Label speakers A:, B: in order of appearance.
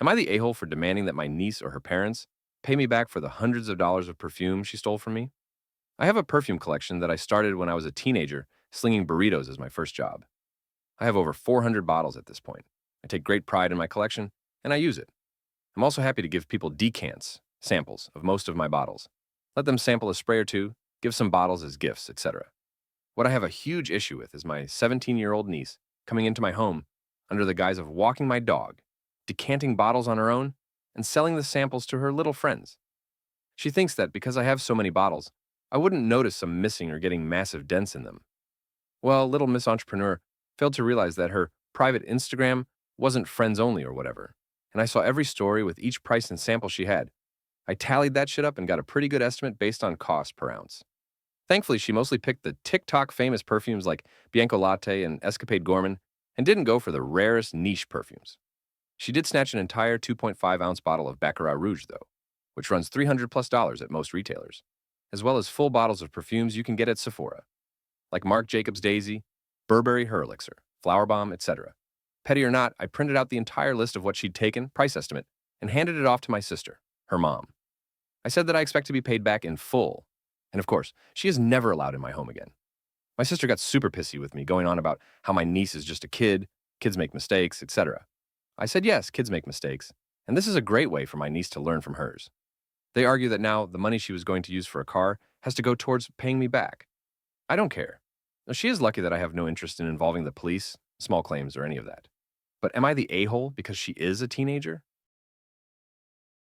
A: Am I the a-hole for demanding that my niece or her parents pay me back for the hundreds of dollars of perfume she stole from me? I have a perfume collection that I started when I was a teenager, slinging burritos as my first job. I have over 400 bottles at this point. I take great pride in my collection, and I use it. I'm also happy to give people decants, samples of most of my bottles. Let them sample a spray or two, give some bottles as gifts, etc. What I have a huge issue with is my 17-year-old niece coming into my home under the guise of walking my dog, decanting bottles on her own, and selling the samples to her little friends. She thinks that because I have so many bottles, I wouldn't notice some missing or getting massive dents in them. Well, little Miss Entrepreneur failed to realize that her private Instagram wasn't friends only or whatever, and I saw every story with each price and sample she had. I tallied that shit up and got a pretty good estimate based on cost per ounce. Thankfully, she mostly picked the TikTok famous perfumes like Bianco Latte and Escapade Gourmand and didn't go for the rarest niche perfumes. She did snatch an entire 2.5-ounce bottle of Baccarat Rouge, though, which runs $300+ at most retailers, as well as full bottles of perfumes you can get at Sephora, like Marc Jacobs Daisy, Burberry Her Elixir, Flower Bomb, etc. Petty or not, I printed out the entire list of what she'd taken, price estimate, and handed it off to my sister, her mom. I said that I expect to be paid back in full, and of course, she is never allowed in my home again. My sister got super pissy with me, going on about how my niece is just a kid, kids make mistakes, etc. I said yes, kids make mistakes, and this is a great way for my niece to learn from hers. They argue that now the money she was going to use for a car has to go towards paying me back. I don't care. Now, she is lucky that I have no interest in involving the police, small claims, or any of that. But am I the a-hole because she is a teenager?